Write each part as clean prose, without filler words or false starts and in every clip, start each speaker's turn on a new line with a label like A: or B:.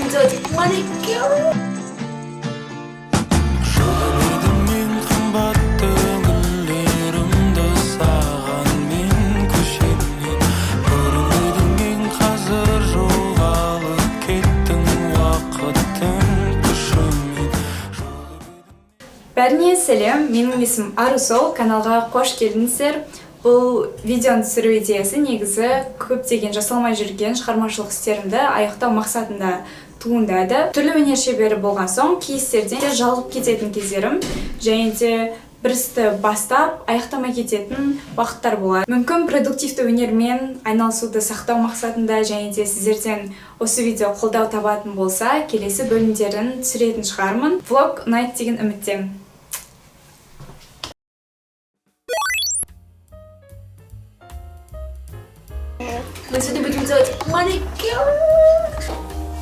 A: делать маникюр. Бәріне сәлем, менің есім Арусол, каналға қош келдіңіздер. Бұл видеоны түсіру идеясы негізі көптеген жасалмай жүрген шығармашылық істерімді аяқтау мақсатында туындады. Түрлі өнер шебері болған соң кейістерден жалығып кететін кездерім, және де бір істі бастап аяқтамай кететін уақыттар болады. Мүмкін продуктивті өнермен айналысуды сақтау мақсатында және де сіздерден осы видео қолдау табатын болса, келесі бөлімдерін түсіретін шығармын. Влог ұнайды деген үміттемін. Мы сегодня будем делать маникюр.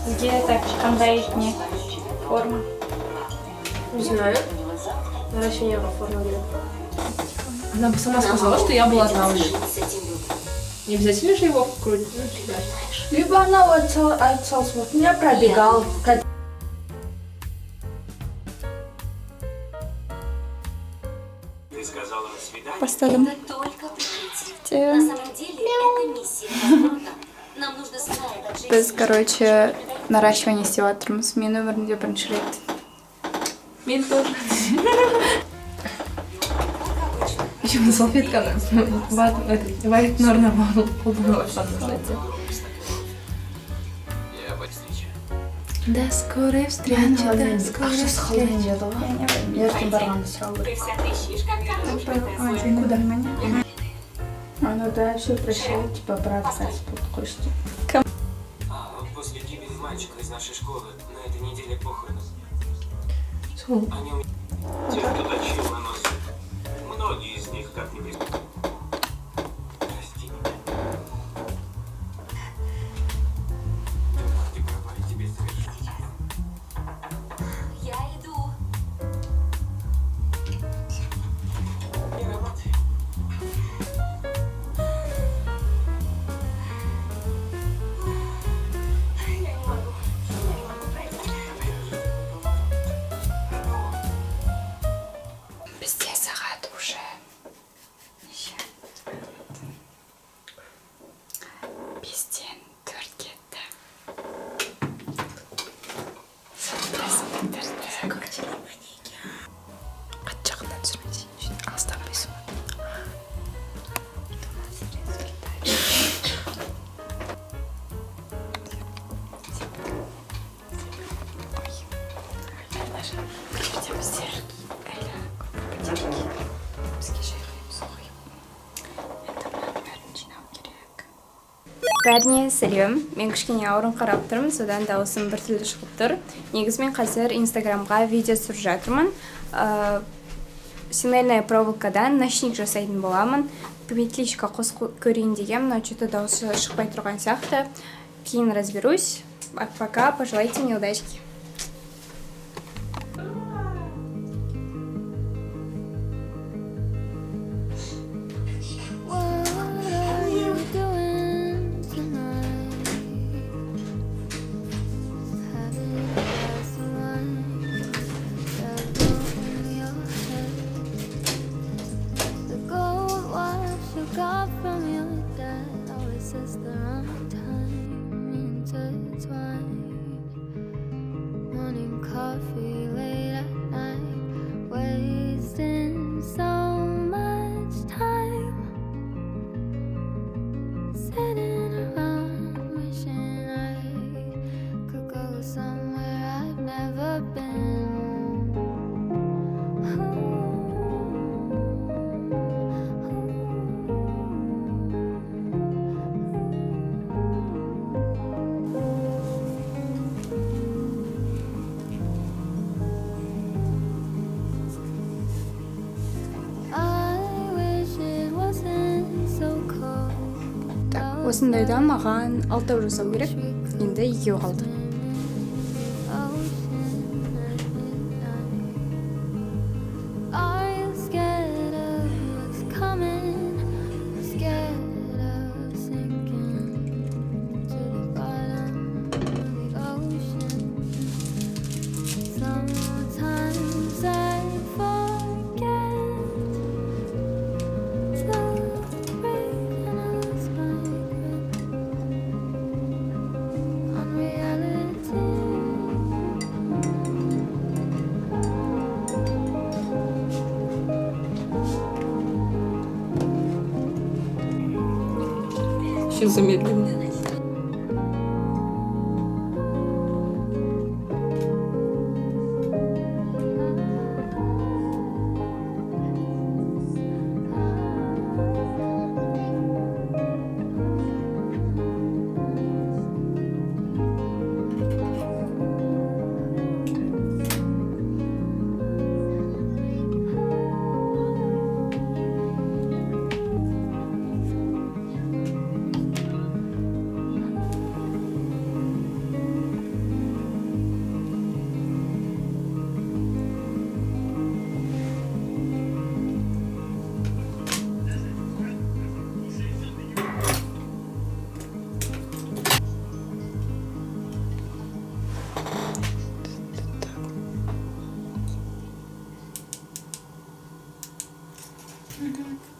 A: Где так, қандай не форма?
B: Не знаю. Наращивание формы нет. Она бы сама сказала, что я была одна уже. Не обязательно же его крутить.
C: Либо она вот меня пробегал.
A: Поставим. Біз, короче, наращивание істеп жатырмыз. Мен өмірімде бірінші рет.
B: Мен тоже. Еще на салфетка варит нормально. До скорой встречи, до скорой встречи.
C: Я с ним баран сразу.
A: Куда?
C: Ну да, все прощаю, типа брат под костью.
D: После гибели мальчика из нашей школы на этой неделе похороны. Они те, кто точил на нос. Многие из них как-нибудь. Прости меня. Ты права, тебе совершить.
E: Я иду.
D: Не работай.
A: Бізде сағат уже. Бестен төрт кетті. Қат жағынан түсірмесен үшін алыстан бесін. Бәріне сәлем, мен кішкене ауырын қарап тұрмын, содан дауысым бір түрлі шығып тұр. Негізі мен қазір инстаграмға видео түсіріп жатырмын. Сигнальная проволокадан ночник жасайтын боламын. Петличка қосып көрейін дегем, но что-то дауысы шықпай тұрған сияқты. Кейін разберусь. Пока, пожелайте мне удачки.
F: Got from your dad always says the wrong time intertwined. Morning coffee late at night, wasting so much time sitting around wishing I could go somewhere I've never been.
A: Осындайда маған 6 жасау керек. Енді 2 қалды.
F: Sinking to the bottom of the ocean.
B: очень замедленно.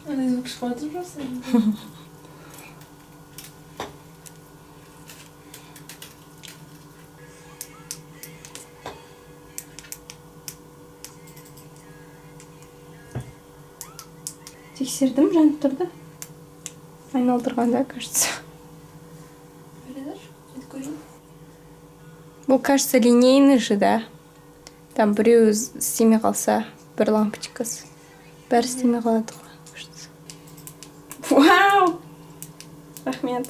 B: Она звук шкода просто.
C: Тексердім, жанып тұрды. Айналдырғанда, кажется. Бұл, кажется, линейный же, да? Там біреу істемей қалса, бір лампочкасы. Бәрі істемей қалады ғой. Вау! Рахмет.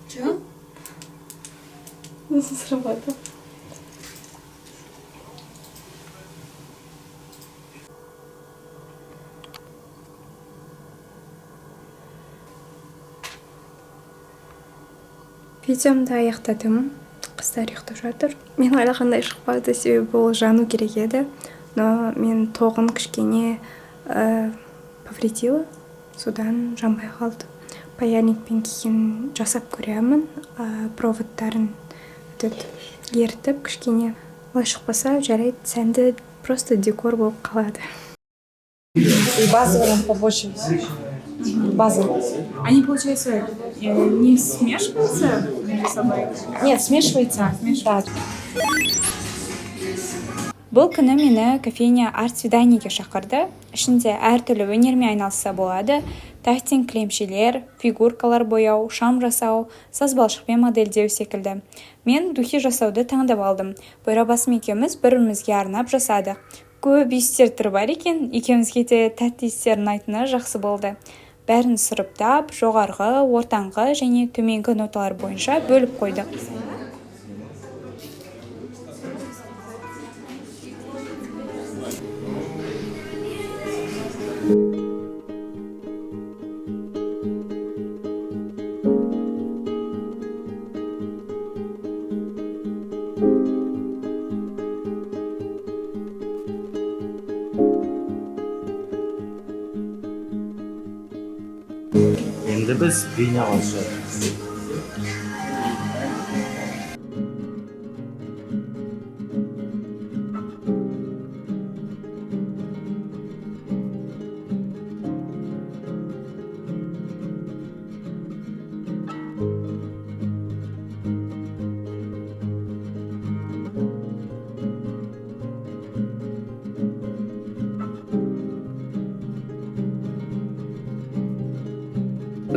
B: Чего?
C: Сработал. Видеомды аяқтадым. Қыздар ұйықтап жатыр. Мен ойлағандай шықпады, себебі ол жану керек еді. Но мен тоғын кішкене повредила. Содан жанбай қалды. Паяльникпен кейін жасап көремін. Проводтарын ертіп кішкене. Олай шықпаса жарайды, сәнді просто декор болып қалады.
E: И базовым побольше. Базовым.
A: Они, получается, не смешиваются между собой?
E: Нет, смешивается. Да.
A: Бұл күні мені кофейня арт свиданиеге шақырды. Ішінде әртүрлі өнермен айналысса болады. Тахтин кілемшелер, фигуркалар бояу, шам жасау, сазбалшықпен модельдеу секілді. Мен духи жасауды таңдап алдым. Бұйрабасым екеуміз бірімізге арнап жасадық. Көп иістер түрі бар екен, екеумізге де тәтті иістерін айтыны жақсы болды. Бәрін сұрыптап, жоғарғы, ортаңғы және төменгі ноталар бойынша бөліп қойдық.
G: Енді біз бейнеға шығады.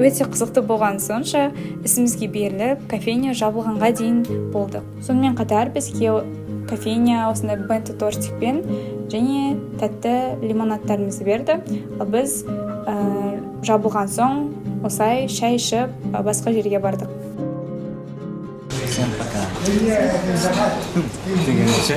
A: Өте қызықты болған сонша, ісімізге беріліп, кофейня жабылғанға дейін болды. Сонымен қатар бізге кофейня осындай бенто тортикпен және тәтті лимонадтарымызды берді. Ал біз жабылған соң осылай шай ішіп басқа жерге бардық.
G: Всем пока. Дегенше.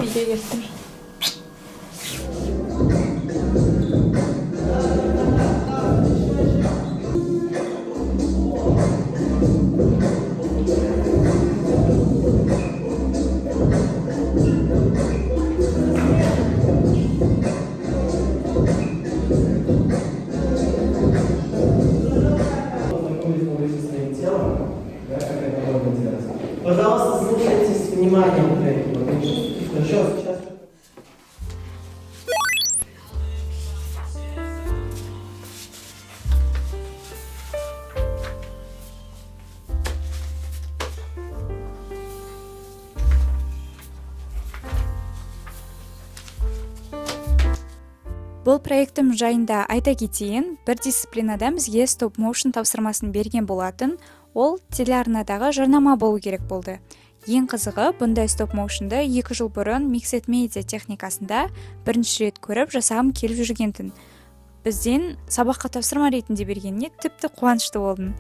C: Видео кеттім.
H: Пожалуйста, слушайте с вниманием.
A: Бұл проектім жайында айта кетейін, бір дисциплинада бізге стоп моушн тапсырмасын берген болатын, ол телеарнадағы жарнама болу керек болды. Ең қызығы, бұндай стоп моушнды 2 жыл бұрын Mixed Media техникасында бірінші рет көріп жасағым келіп жүргентін. Бізден сабаққа тапсырма ретінде бергеніне тіпті қуанышты болдым.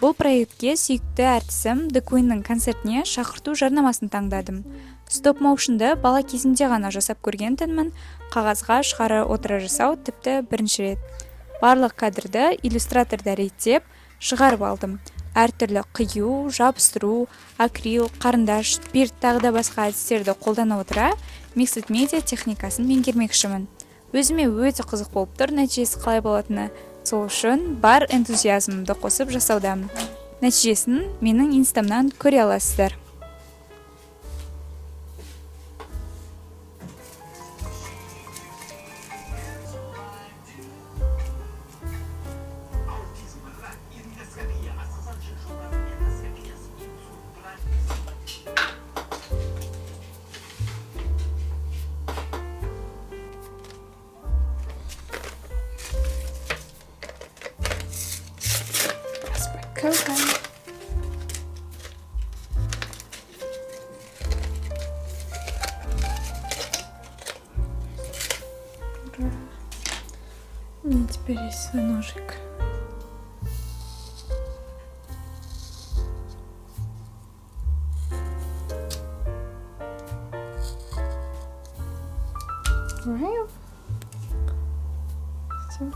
A: Бұл проектке сүйікті әртісім The Queen'нің концертіне шақырту жарнамасын таңдадым. Стоп моушнды бала кезімде ғана жасап көргентінмін, қағазға шығара отыра жасау тіпті бірінші рет. Барлық кадрды иллюстраторда реттеп шығарып алдым. Әртүрлі қию, жабыстыру, акрил, қарындаш, спирт тағы да басқа әдістерді қолдана отыра Mixed Media техникасын меңгермекшімін. Өзіме өте қызық болып тұр, нәтижесі қалай болатыны. Сол үшін бар энтузиазмымды қосып жасаудамын. Нәтижесін менің инстамнан көре аласыздар.
C: У меня теперь есть свой ножик. Right. Всё.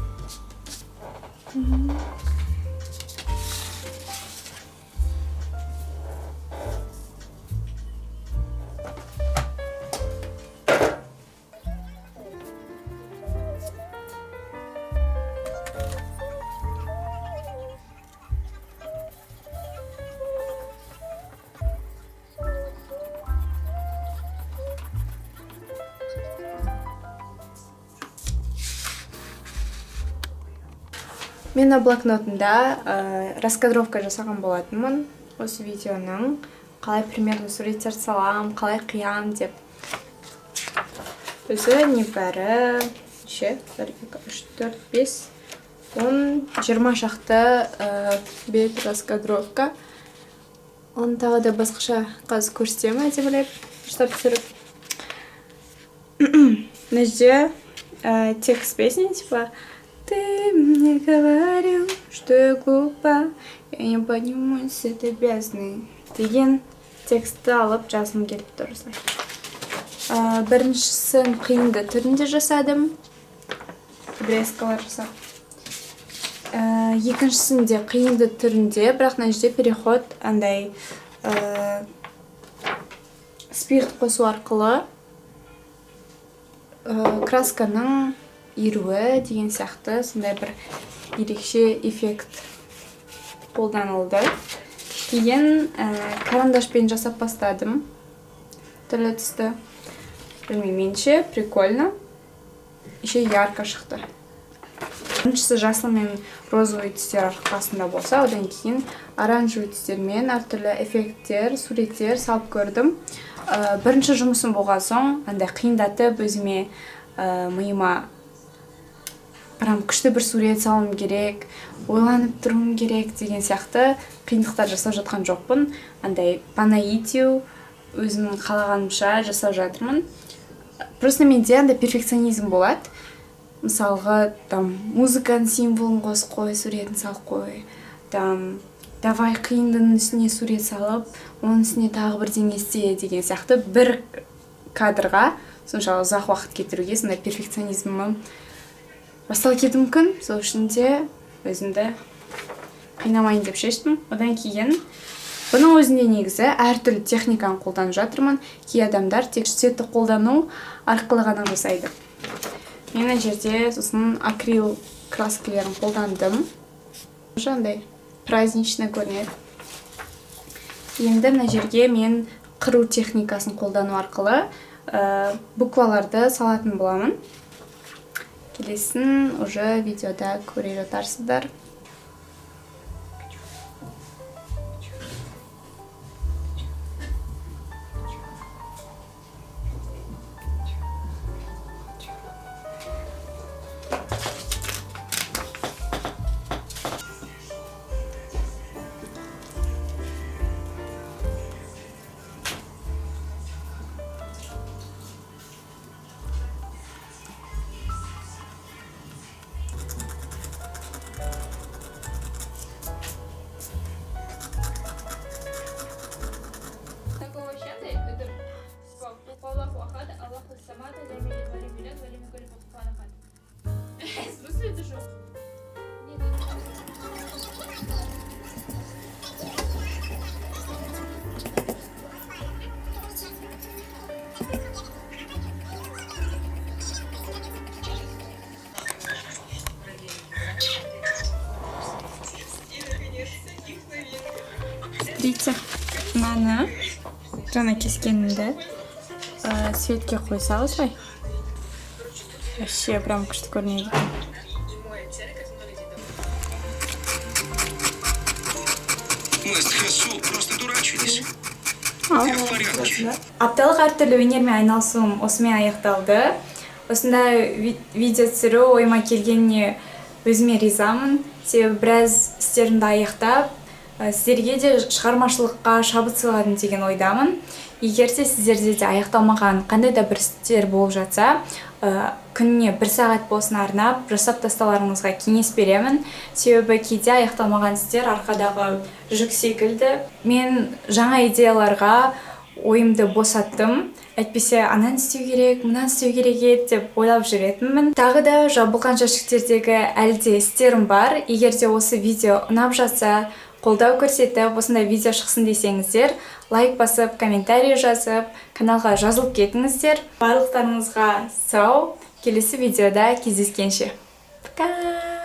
C: Мен блокнотымда раскадровка жасаған болатынмын осы видеоның. Қалай примерно суреттер салам, қалай қиям деп. Өзі небәрі 1, 2, 3, 4, 5, 10, 20 шақты бет раскадровка. Оны тағы да басқаша қазір көрсетемін деп ойлап штаб түсіріп. Мына жерде текст песни типа «Ты мне говорил, что я глупа, я не поднимусь с этой бездны» деген текстті алып жазғым келіп тұр. Біріншісін қиынды түрінде жасадым, обрезкалар жасап. Екіншісінде қиынды түрінде, бірақ мына жерде переход андай спирт қосу арқылы красканың ируі деген сияқты сондай бір ерекше эффект қолданылды. Кейін карандашпен жасап бастадым. Түрлі түсті. Білмеймін, менше прикольно. Еще ярко шықты. Біріншісі жасыл мен розовый түстер арқасында болса, одан кейін оранжевый түстермен әртүрлі эффекттер, суреттер салып көрдім. Бірінші жұмысым болған соң, андай қиындатып өзіме миыма прям күшті бір сурет салым керек, ойланып тұруым керек деген сияқты қиындықтар жасап жатқан жоқпын. Андай по наитию өзімнің қалағанымша жасап жатырмын. Просто менде андай перфекционизм болады. Мысалға, музыканың символын қосып қой, суретін салып қой. Давай қиындының үстіне сурет салып, оның үстіне тағы бірдеңе істе деген сияқты бір кадрға сонша ұзақ уақыт кетіруге сондай перфекционизмім басталып кетуі мүмкін. Сол үшін де өзімді қинамайын деп шештім. Одан кейін бұның өзінде негізі әртүрлі техниканы қолданып жатырмын. Кей адамдар тек цветті қолдану арқылы ғана жасайды. Мен мына жерде сосын акрил краскаларын қолдандым. Андай праздничный көрінеді. Енді мына жерге мен қыру техникасын қолдану арқылы букваларды салатын боламын. Келесін уже видеода көре жатарсыздар.
A: Смотрите, мынаны жаңа кескенімді светке қойса осылай. Вообще прям күшті көрінеді.
D: Мы с Хэсу просто дурачились. Я в порядке.
A: Апталық әртүрлі өнермен айналысуым осымен аяқталды. Осындай видео түсіру ойыма келгеніне өзіме ризамын. Себебі біраз істерімді аяқтап, сіздерге де шығармашылыққа шабыт сыйладым деген ойдамын. Егер де сіздерде де аяқталмаған қандай да бір істер болып жатса, күніне 1 сағат болсын арнап, жасап тасталарыңызға кеңес беремін. Себебі кейде аяқталмаған істер арқадағы жүк секілді. Мен жаңа идеяларға ойымды босаттым. Әйтпесе ананы істеу керек, мынаны істеу керек еді деп ойлап жүретінмін. Тағы да жабылған жәшіктердегі әлде істерім бар. Егер де осы видео ұнап жатса, қолдау көрсетіп, осындай видео шықсын десеңіздер, лайк басып, комментарий жазып, каналға жазылып кетіңіздер. Барлықтарыңызға сау, келесі видеода кездескенше. Пока!